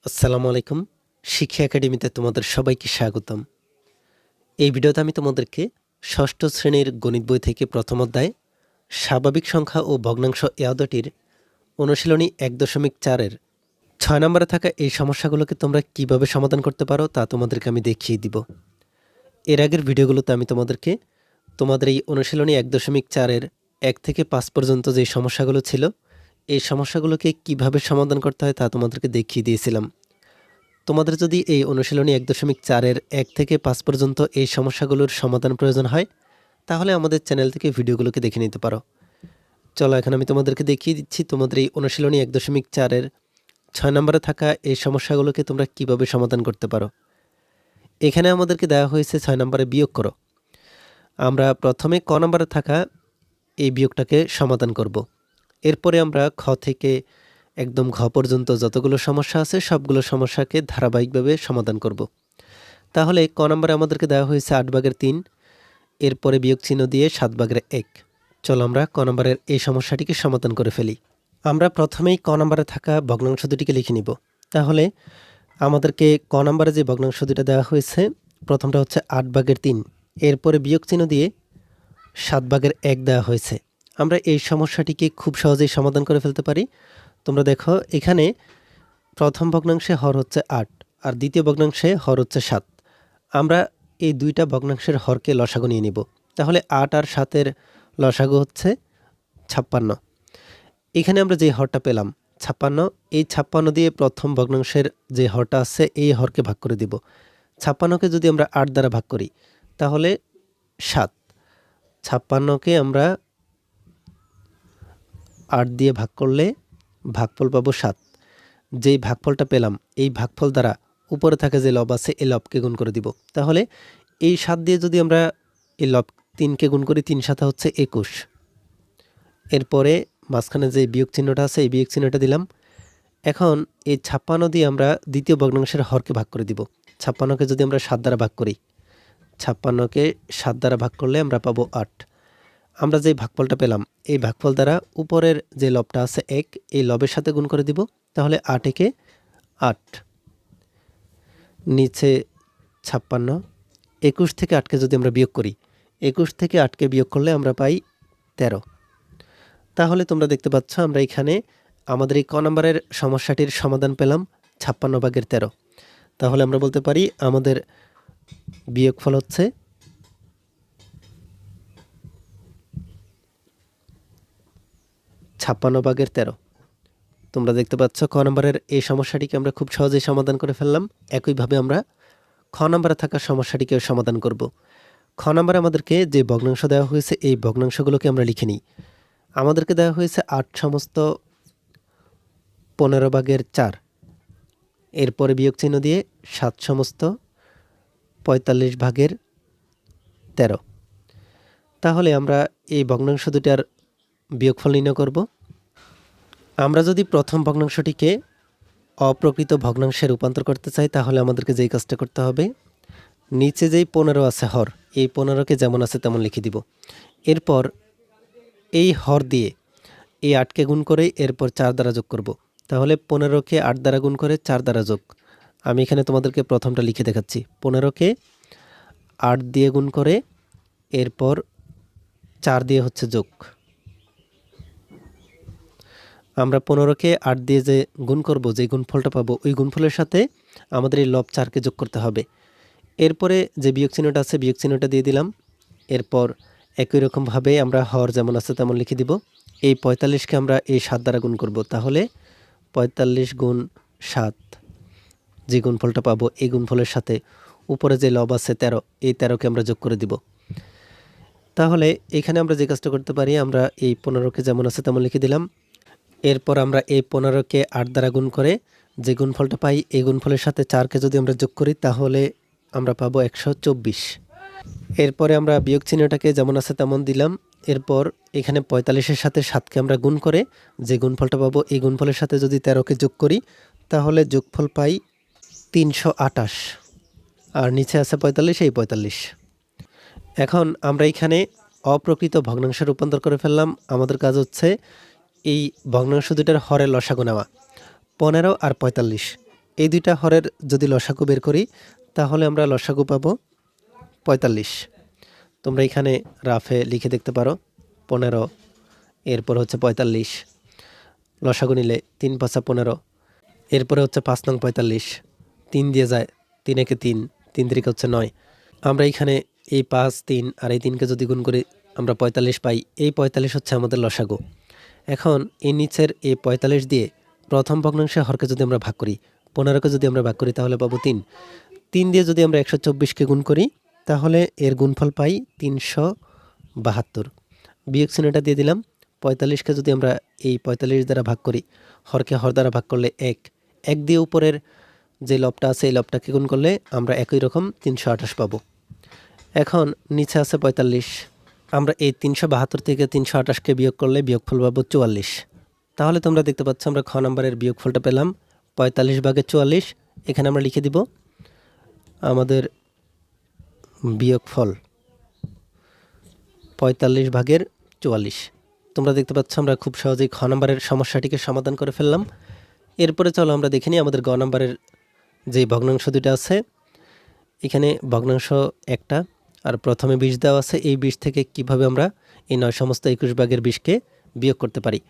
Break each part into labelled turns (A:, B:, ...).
A: আসসালামু আলাইকুম। শিক্ষা একাডেমিতে তোমাদের সবাইকে স্বাগতম। এই ভিডিওতে আমি তোমাদেরকে ষষ্ঠ শ্রেণীর গণিত বই থেকে প্রথম অধ্যায় স্বাভাবিক সংখ্যা ও ভগ্নাংশ এ অধ্যায়টির অনুশীলনী ১.৪ এর ৬ নম্বরে থাকা এই সমস্যাগুলোকে তোমরা কিভাবে সমাধান করতে পারো তা তোমাদেরকে আমি দেখিয়ে দিব। এর আগের ভিডিওগুলোতে আমি তোমাদেরকে তোমাদের এই অনুশীলনী ১.৪ এর ১ থেকে ৫ পর্যন্ত যে সমস্যাগুলো ছিল, এই সমস্যাগুলোকে কিভাবে সমাধান করতে হয় তা তোমাদেরকে দেখিয়ে দিয়েছিলাম। তোমাদের যদি এই অনুশীলনী ১.৪ এর ১ থেকে ৫ পর্যন্ত এই সমস্যাগুলোর সমাধান প্রয়োজন হয়, তাহলে আমাদের চ্যানেল থেকে ভিডিওগুলোকে দেখে নিতে পারো। চলো এখন আমি তোমাদেরকে দেখিয়ে দিচ্ছি তোমাদের এই অনুশীলনী ১.৪ এর ৬ নম্বরে থাকা এই সমস্যাগুলোকে তোমরা কিভাবে সমাধান করতে পারো। এখানে আমাদেরকে দেওয়া হয়েছে ৬ নম্বরে বিয়োগ করো। আমরা প্রথমে ক নম্বরে থাকা এই বিয়োগটাকে সমাধান করব। এরপরে আমরা খ থেকে একদম ঘ পর্যন্ত যতগুলো সমস্যা আছে সবগুলো সমস্যাকে ধারাবাহিকভাবে সমাধান করব। তাহলে ক নম্বরে আমাদেরকে দেওয়া হয়েছে 8/3, এরপরে বিয়োগ চিহ্ন দিয়ে 7/1। চলো আমরা ক নম্বরের এই সমস্যাটিকে সমাধান করে ফেলি। আমরা প্রথমেই ক নম্বরে থাকা ভগ্নাংশ দুটিকে লিখে নিব। তাহলে আমাদেরকে ক নম্বরে যে ভগ্নাংশ দুটো দেওয়া হয়েছে, প্রথমটা হচ্ছে 8/3, এরপরে বিয়োগ চিহ্ন দিয়ে 7/1 দেওয়া হয়েছে। আমরা এই সমস্যাটিকে খুব সহজেই সমাধান করে ফেলতে পারি। তোমরা দেখো এখানে প্রথম ভগ্নাংশে হর হচ্ছে 8 আর দ্বিতীয় ভগ্নাংশে হর হচ্ছে 7। আমরা এই দুইটা ভগ্নাংশের হরকে লসাগু নিয়ে নিব। তাহলে 8 আর 7-এর লসাগু হচ্ছে 56। এখানে আমরা যে হরটা পেলাম 56, এই 56 দিয়ে প্রথম ভগ্নাংশের যে হরটা আছে এই হরকে ভাগ করে দিব। 56কে যদি আমরা 8 দ্বারা ভাগ করি তাহলে 7। 56কে আমরা 8 দিয়ে ভাগ করলে ভাগফল পাবো 7। যেই ভাগফলটা পেলাম এই ভাগফল দ্বারা উপরে থাকা যে লব আছে এই লবকে গুণ করে দিব। তাহলে এই 7 দিয়ে যদি আমরা এই লব 3কে গুণ করি, 3 7 হচ্ছে 21। এরপরে মাঝখানে যে বিয়োগ চিহ্নটা আছে এই বিয়োগ চিহ্নটা দিলাম। এখন এই 56 দিয়ে আমরা দ্বিতীয় ভগ্নাংশের হরকে ভাগ করে দিব। 56কে যদি আমরা 7 দ্বারা ভাগ করি, 56কে 7 দ্বারা ভাগ করলে আমরা পাবো 8। আমরা যে ভাগফলটা পেলাম এই ভাগফল দ্বারা উপরের যে লবটা আছে 1, এই লবের সাথে গুণ করে দিব। তাহলে 8 একে 8, নিচে 56। 21 থেকে 8কে যদি আমরা বিয়োগ করি, 21 থেকে 8কে বিয়োগ করলে আমরা পাই 13। তাহলে তোমরা দেখতে পাচ্ছ আমরা এখানে আমাদের এই ক নম্বরের সমস্যাটির সমাধান পেলাম 56/13। তাহলে আমরা বলতে পারি আমাদের বিয়োগফল হচ্ছে 56/13। তোমরা দেখতে পাচ্ছ ক নম্বরের এই সমস্যাটিকে আমরা খুব সহজেই সমাধান করে ফেললাম। একইভাবে আমরা খ নম্বরে থাকা সমস্যাটিকেও সমাধান করব। খ নম্বরে আমাদেরকে যে ভগ্নাংশ দেওয়া হয়েছে এই ভগ্নাংশগুলোকে আমরা লিখে নিই। আমাদেরকে দেওয়া হয়েছে 8 সমস্ত 15/4, এরপরে বিয়োগ চিহ্ন দিয়ে 7 সমস্ত 45/13। তাহলে আমরা এই ভগ্নাংশ দুটার বিয়োগফল নির্ণয় করব। আমরা যদি প্রথম ভগ্নাংশটিকে অপ্রকৃত ভগ্নাংশে রূপান্তর করতে চাই তাহলে আমাদেরকে যেই কাজটা করতে হবে, নিচে যেই 15 আছে হর, এই 15কে যেমন আছে তেমন লিখে দিব। এরপর এই হর দিয়ে এই 8কে গুণ করে এরপর 4 দ্বারা যোগ করব। তাহলে 15কে 8 দ্বারা গুণ করে 4 দ্বারা যোগ। আমি এখানে তোমাদেরকে প্রথমটা লিখে দেখাচ্ছি। 15কে 8 দিয়ে গুণ করে এরপর 4 দিয়ে হচ্ছে যোগ। আমরা 15কে 8 দিয়ে যে গুণ করব, যে গুণফলটা পাবো ওই গুণফলের সাথে আমাদের এই লব 4কে যোগ করতে হবে। এরপরে যে বিয়োগ চিহ্নটা আছে বিয়োগ চিহ্নটা দিয়ে দিলাম। এরপর একই রকমভাবে আমরা হর যেমন আছে তেমন লিখে দিব। এই 45কে আমরা এই 7 দ্বারা গুণ করব। তাহলে 45 গুণ 7, যে গুণফলটা পাবো এই গুণফলের সাথে উপরে যে লব আছে 13, এই 13কে আমরা যোগ করে দিব। তাহলে এখানে আমরা যে কাজটা করতে পারি, আমরা এই 15কে যেমন আছে তেমন লিখে দিলাম। এরপর আমরা এই 15কে 8 দ্বারা গুণ করে যে গুণফলটা পাই এই গুণফলের সাথে 4কে যদি আমরা যোগ করি তাহলে আমরা পাবো 124। এরপরে আমরা বিয়োগ চিহ্নটাকে যেমন আছে তেমন দিলাম। এরপর এখানে 45-এর সাথে 7কে আমরা গুণ করে যে গুণফলটা পাবো এই গুণফলের সাথে যদি 13কে যোগ করি তাহলে যোগফল পাই 328, আর নিচে আছে 45, এই 45। এখন আমরা এখানে অপ্রকৃত ভগ্নাংশে রূপান্তর করে ফেললাম। আমাদের কাজ হচ্ছে এই ভগ্নাংশ দুটার হরের লসাগু নেওয়া। 15 আর 45 এই দুইটা হরের যদি লসাগু বের করি তাহলে আমরা লসাগু পাবো 45। তোমরা এখানে রাফে লিখে দেখতে পারো 15, এরপর হচ্ছে 45, লসাগু নিলে 3 × 5 = 15, এরপরে হচ্ছে 5 নং 45, 3 দিয়ে যায়, 3 একে 3, 3 3 হচ্ছে 9। আমরা এখানে এই 5, 3 আর এই 3কে যদি গুণ করি আমরা 45 পাই। এই 45 হচ্ছে আমাদের লসাগু। এখন এই নিচের এই 45 দিয়ে প্রথম ভগ্নাংশের হরকে যদি আমরা ভাগ করি, 15কে যদি আমরা ভাগ করি তাহলে পাবো 3। 3 দিয়ে যদি আমরা 124কে গুণ করি তাহলে এর গুণফল পাই 372। বিয়োগ চিহ্নটা দিয়ে দিলাম। 45কে যদি আমরা এই 45 দ্বারা ভাগ করি, হরকে হর দ্বারা ভাগ করলে 1, 1 দিয়ে উপরের যে লবটা আছে এই লবটাকে গুণ করলে আমরা একই রকম 328 পাবো। এখন নিচে আছে 45, আমরা এই 372 থেকে 328কে বিয়োগ করলে বিয়োগফল পাবো 44। তাহলে তোমরা দেখতে পাচ্ছ আমরা খ নম্বরের বিয়োগফলটা পেলাম 45/44। এখানে আমরা লিখে দিব আমাদের বিয়োগফল 45/44। তোমরা দেখতে পাচ্ছ আমরা খুব সহজেই খ নম্বরের সমস্যাটিকে সমাধান করে ফেললাম। এরপরে চলো আমরা দেখে নিই আমাদের গ নম্বরের যে ভগ্নাংশ দুটো আছে। এখানে ভগ্নাংশ একটা আর প্রথমে 20 দেওয়া আছে। এই 20 থেকে কিভাবে আমরা এই 9/21কে বিয়োগ করতে পারি।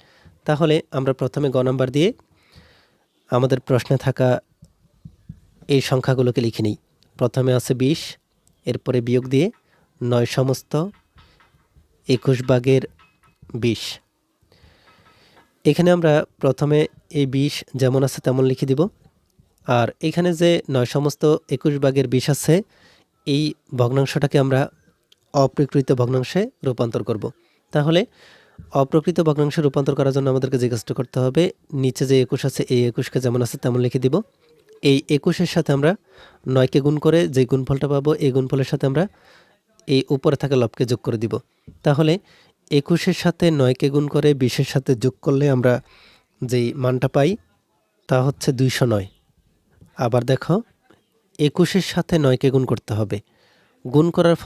A: তাহলে আমরা প্রথমে গ নাম্বার দিয়ে আমাদের প্রশ্নে থাকা এই সংখ্যাগুলোকে লিখে নিই। প্রথমে আছে 20, এরপরে বিয়োগ দিয়ে 9/21 এখানে আমরা প্রথমে এই 20 যেমন আছে তেমন লিখে দিব। আর এখানে যে 9/21 আছে এই ভগ্নাংশটাকে আমরা অপ্রকৃত ভগ্নাংশে রূপান্তর করব। তাহলে অপ্রকৃত ভগ্নাংশে রূপান্তর করার জন্য আমাদেরকে যে কাজটা করতে হবে, নিচে যে 21 আছে এই 21কে যেমন আছে তেমন লিখে দিব। এই 21-এর সাথে আমরা 9কে গুণ করে যে গুণফলটা পাবো এই গুণফলের সাথে আমরা এই উপরে থাকা লবকে যোগ করে দিব। তাহলে 21-এর সাথে 9কে গুণ করে 20-এর সাথে যোগ করলে আমরা যেই মানটা পাই তা হচ্ছে 209। আবার দেখো 21-এর সাথে 9কে গুণ করতে হবে। গুণ করার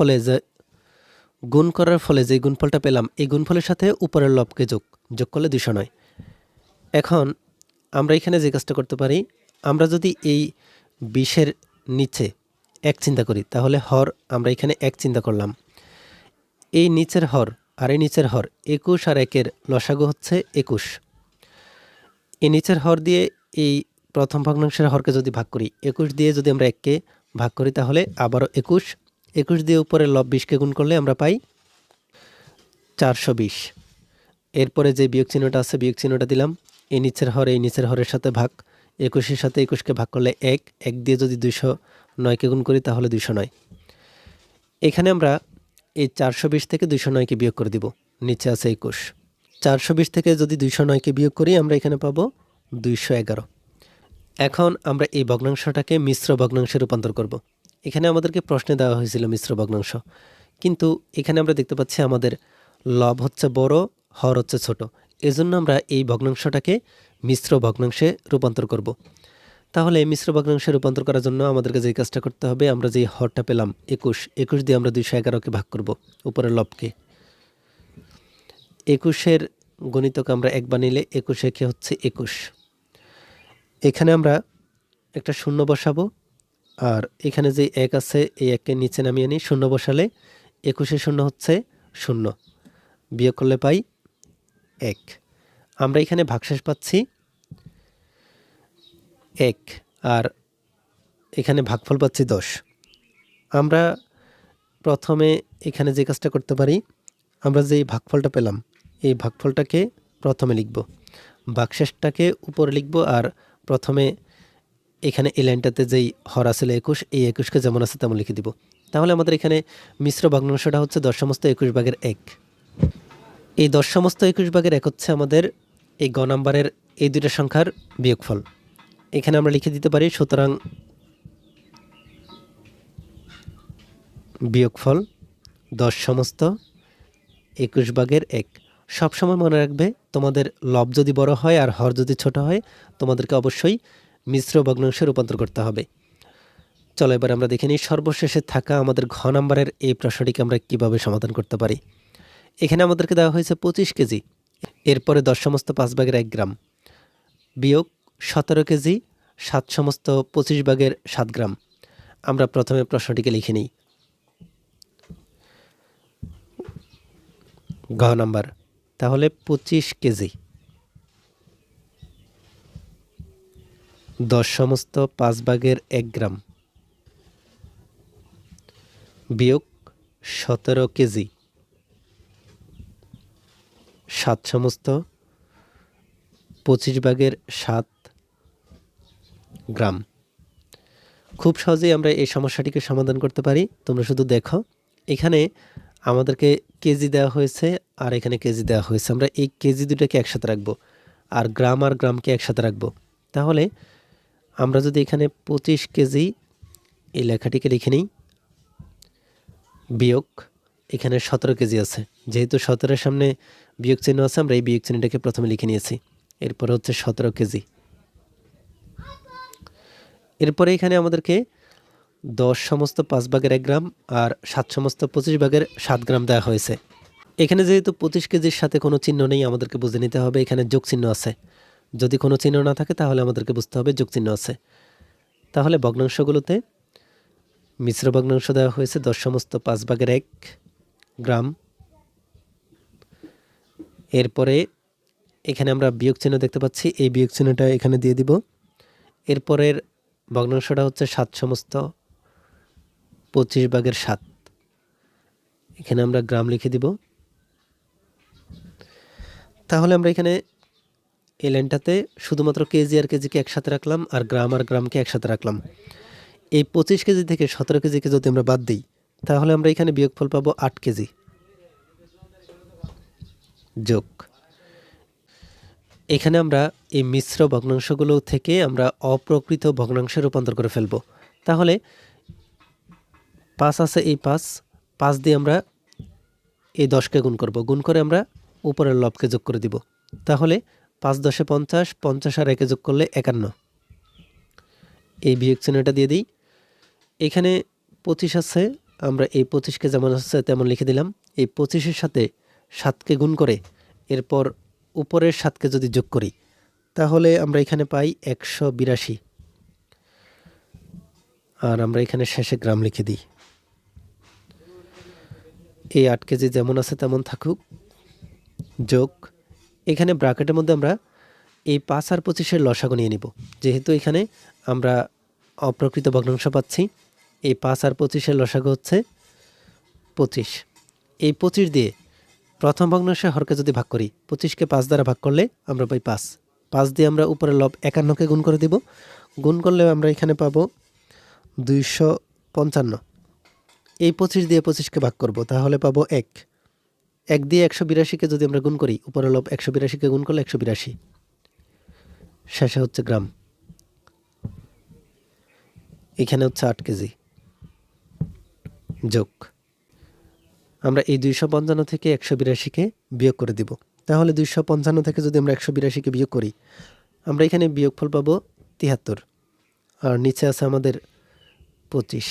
A: ফলে যে গুণফলটা পেলাম এই গুণফলের সাথে উপরের লবকে যোগ করলে 209। এখন আমরা এখানে যে কাজটা করতে পারি, আমরা যদি এই 20-এর নিচে 1 চিন্তা করি তাহলে হর আমরা এখানে 1 চিন্তা করলাম। এই নিচের হর আর এই নিচের হর 21 আর 1-এর লসাগু হচ্ছে 21। এই নিচের হর দিয়ে এই প্রথম ভগ্নাংশের হরকে যদি ভাগ করি, 21 দিয়ে যদি আমরা 1কে ভাগ করি তাহলে আবারও 21 দিয়ে উপরে লব 20কে গুণ করলে আমরা পাই 420। এরপরে যে বিয়োগ চিহ্নটা আছে বিয়োগ চিহ্নটা দিলাম। এই নিচের হর এই নিচের হরের সাথে ভাগ, 21-এর সাথে 21কে ভাগ করলে 1 দিয়ে যদি 209কে গুণ করি তাহলে 209। এখানে আমরা এই 420 থেকে 209কে বিয়োগ করে দিব। নিচে আছে 21। 420 থেকে যদি 209কে বিয়োগ করি আমরা এখানে পাবো 211। এখন আমরা এই ভগ্নাংশটাকে মিশ্র ভগ্নাংশে রূপান্তর করব। এখানে আমাদেরকে প্রশ্নে দেওয়া হয়েছিল মিশ্র ভগ্নাংশ, কিন্তু এখানে আমরা দেখতে পাচ্ছি আমাদের লব হচ্ছে বড়, হর হচ্ছে ছোট। এজন্য আমরা এই ভগ্নাংশটাকে মিশ্র ভগ্নাংশে রূপান্তর করব। তাহলে এই মিশ্র ভগ্নাংশে রূপান্তর করার জন্য আমাদেরকে যে কাজটা করতে হবে, আমরা যে হরটা পেলাম 21 দিয়ে আমরা 211কে ভাগ করব উপরের লবকে। 21-এর গণিতক আমরা 1 বানিয়ে 21 হচ্ছে 21। এখানে আমরা একটা শূন্য বসাবো আর এখানে যে 1 আছে এই 1কে নিচে নামিয়ে নিই। শূন্য বসালে 21-এর শূন্য হচ্ছে 0, বিয়োগ করলে পাই 1। আমরা এখানে ভাগশেষ পাচ্ছি 1 আর এখানে ভাগফল পাচ্ছি 10। আমরা প্রথমে এখানে যে কাজটা করতে পারি, আমরা যে ভাগফলটা পেলাম এই ভাগফলটাকে প্রথমে লিখব, ভাগশেষটাকে উপরে লিখব আর প্রথমে এখানে এই লাইনটাতে যেই হর আছে 21 এই 21কে যেমন আছে তেমন লিখে দিব। তাহলে আমাদের এখানে মিশ্র ভগ্নাংশটা হচ্ছে 10/21 এই 10/21 হচ্ছে আমাদের এই গ নাম্বারের এই দুইটা সংখ্যার বিয়োগফল। এখানে আমরা লিখে দিতে পারি সুতরাং বিয়োগফল 10/21। সবসময় মনে রাখবে তোমাদের লব যদি বড় হয় আর হর যদি ছোট হয় তোমাদেরকে অবশ্যই মিশ্র ভগ্নাংশে রূপান্তর করতে হবে। চলো এবার আমরা দেখে নিই সর্বশেষে থাকা আমাদের ঘ নাম্বারের এই প্রশ্নটিকে আমরা কিভাবে সমাধান করতে পারি। এখানে আমাদেরকে দেওয়া হয়েছে 25 কেজি, এরপরে 10/5 গ্রাম বিয়োগ 17 কেজি 7 সমস্ত 25 ভাগের 7 গ্রাম। আমরা প্রথমে প্রশ্নটিকে লিখে নিই। ঘ নাম্বার, তাহলে 25 কেজি 10 সমস্ত 5 ভাগের 1 গ্রাম বিয়োগ 17 কেজি 7 সমস্ত 25 ভাগের 7 গ্রাম। খুব সহজেই আমরা এই সমস্যাটিকে সমাধান করতে পারি। তোমরা শুধু দেখো, এখানে আমাদেরকে কেজি দেওয়া হয়েছে আর এখানে কেজি দেওয়া হয়েছে। আমরা এই কেজি দুটাকে একসাথে রাখবো আর গ্রামকে একসাথে রাখবো। তাহলে আমরা যদি এখানে 25 কেজি এই লেখাটিকে লিখে নিই, বিয়োগ এখানে 17 কেজি আছে, যেহেতু 17-এর সামনে বিয়োগ চিহ্ন আছে আমরা এই বিয়োগ চিহ্নটাকে প্রথমে লিখে নিয়েছি। এরপর হচ্ছে 17 কেজি। এরপরে এখানে আমাদেরকে 10 সমস্ত 5 ভাগের 1 গ্রাম আর 7 সমস্ত 25 ভাগের 7 গ্রাম দেওয়া হয়েছে। এখানে যেহেতু 25 কেজির সাথে কোনো চিহ্ন নেই, আমাদেরকে বুঝে নিতে হবে এখানে যোগ চিহ্ন আছে। যদি কোনো চিহ্ন না থাকে তাহলে আমাদেরকে বুঝতে হবে যোগ চিহ্ন আছে। তাহলে ভগ্নাংশগুলোতে মিশ্র ভগ্নাংশ দেওয়া হয়েছে 10 সমস্ত 5 ভাগের 1 গ্রাম। এরপরে এখানে আমরা বিয়োগ চিহ্ন দেখতে পাচ্ছি, এই বিয়োগ চিহ্নটা এখানে দিয়ে দিব। এরপরের ভগ্নাংশটা হচ্ছে 7 সমস্ত 25 ভাগের 7, এখানে আমরা গ্রাম লিখে দিব। তাহলে আমরা এখানে এই লাইনটাতে শুধুমাত্র কেজি আর কেজিকে একসাথে রাখলাম আর গ্রামকে একসাথে রাখলাম। এই 25 কেজি থেকে 17 কেজিকে যদি আমরা বাদ দিই তাহলে আমরা এখানে বিয়োগফল পাবো 8 কেজি যোগ। এখানে আমরা এই মিশ্র ভগ্নাংশগুলো থেকে আমরা অপ্রকৃত ভগ্নাংশে রূপান্তর করে ফেলব। তাহলে 5 আছে, এই 5 দিয়ে আমরা এই 10কে গুণ করব, গুণ করে আমরা উপরের লবকে যোগ করে দিব। তাহলে 5 10 50, 50 আর 1 যোগ করলে 51। এই বিয়োগ চিহ্নটা দিয়ে দিই। এখানে 25 আছে, আমরা এই 25কে যেমন আছে তেমন লিখে দিলাম। এই 25-এর সাথে 7কে গুণ করে এরপর উপরের 7কে যদি যোগ করি তাহলে আমরা এখানে পাই 182। আর আমরা এখানে শেষে গ্রাম লিখে দিই। এই 8 কেজি যেমন আছে তেমন থাকুক, যোগ এখানে ব্র্যাকেটের মধ্যে আমরা এই 5 আর 25-এর লসাগু নিয়ে নিব। যেহেতু এখানে আমরা অপ্রকৃত ভগ্নাংশ পাচ্ছি, এই 5 আর 25-এর লসাগু হচ্ছে 25। এই 25 দিয়ে প্রথম ভগ্নাংশের হরকে যদি ভাগ করি, 25কে 5 দ্বারা ভাগ করলে আমরা পাই 5। 5 দিয়ে আমরা উপরে লব 51কে গুণ করে দিব। গুণ করলে আমরা এখানে পাবো 255। এই 25 দিয়ে 25কে ভাগ করব, তাহলে পাবো 1। 1 দিয়ে 182কে যদি আমরা গুণ করি, উপরে লব 182কে গুণ করলে 182। শেষে হচ্ছে গ্রাম। এখানে হচ্ছে 8 কেজি যোগ। আমরা এই 255 থেকে 182কে বিয়োগ করে দিব। তাহলে 255 থেকে যদি আমরা 182কে বিয়োগ করি, আমরা এখানে বিয়োগফল পাবো 73। আর নিচে আছে আমাদের 25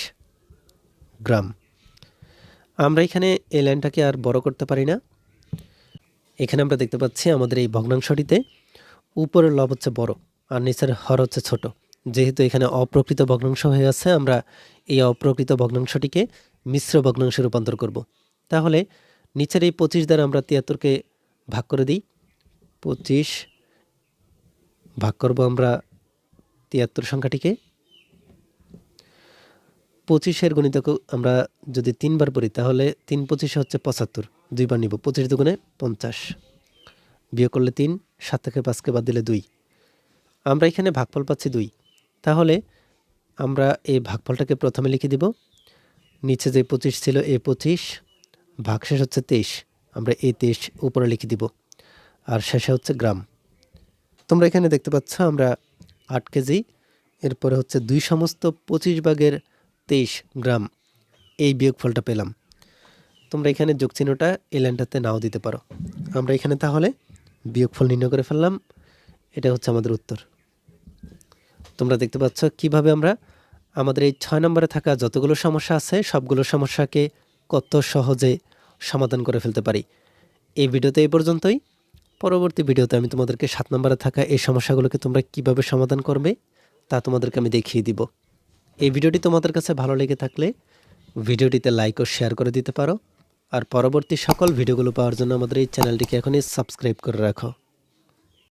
A: গ্রাম। আমরা এখানে এই লাইনটাকে আর বড় করতে পারি না। এখানে আমরা দেখতে পাচ্ছি আমাদের এই ভগ্নাংশটিতে উপরের লব হচ্ছে বড় আর নিচের হর হচ্ছে ছোট। যেহেতু এখানে অপ্রকৃত ভগ্নাংশ হয়ে আছে, আমরা এই অপ্রকৃত ভগ্নাংশটিকে মিশ্র ভগ্নাংশে রূপান্তর করব। তাহলে নিচের এই 25 দ্বারা আমরা 73কে ভাগ করে দিই। 25 ভাগ করব আমরা 73 সংখ্যাটিকে। 25-এর গণিতক আমরা যদি 3 বার পড়ি তাহলে 3 25 হচ্ছে 75, 2 বার নিব। 25 দুগুণে 50, বিয়োগ করলে 3, 7 থেকে 5কে বাদ দিলে 2। আমরা এখানে ভাগফল পাচ্ছি 2। তাহলে আমরা এই ভাগফলটাকে প্রথমে লিখে দিব। নিচে যে 25 ছিল এই 25, ভাগশেষ হচ্ছে 23, আমরা এই 23 উপরে লিখে দিব। আর শেষে হচ্ছে গ্রাম। তোমরা এখানে দেখতে পাচ্ছ আমরা 8 কেজি, এরপরে হচ্ছে 2 সমস্ত 25 ভাগের 23 গ্রাম, এই বিয়োগফলটা পেলাম। তোমরা এখানে যোগ চিহ্নটা এই লাইনটাতে নাও দিতে পারো। আমরা এখানে তাহলে বিয়োগফল নির্ণয় করে ফেললাম। এটা হচ্ছে আমাদের উত্তর। তোমরা দেখতে পাচ্ছ কিভাবে আমরা আমাদের এই 6 নম্বরে থাকা যতগুলো সমস্যা আছে সবগুলো সমস্যাকে কত সহজে সমাধান করে ফেলতে পারি। এই ভিডিওতে এই পর্যন্তই। পরবর্তী ভিডিওতে আমি তোমাদেরকে 7 নম্বরে থাকা এই সমস্যাগুলোকে তোমরা কিভাবে সমাধান করবে তা তোমাদেরকে আমি দেখিয়ে দিব। এই ভিডিওটি তোমাদের কাছে ভালো লেগে থাকলে ভিডিওটিতে লাইক ও শেয়ার করে দিতে পারো। আর পরবর্তী সকল ভিডিওগুলো পাওয়ার জন্য আমাদের এই চ্যানেলটিকে এখনই সাবস্ক্রাইব করে রাখো।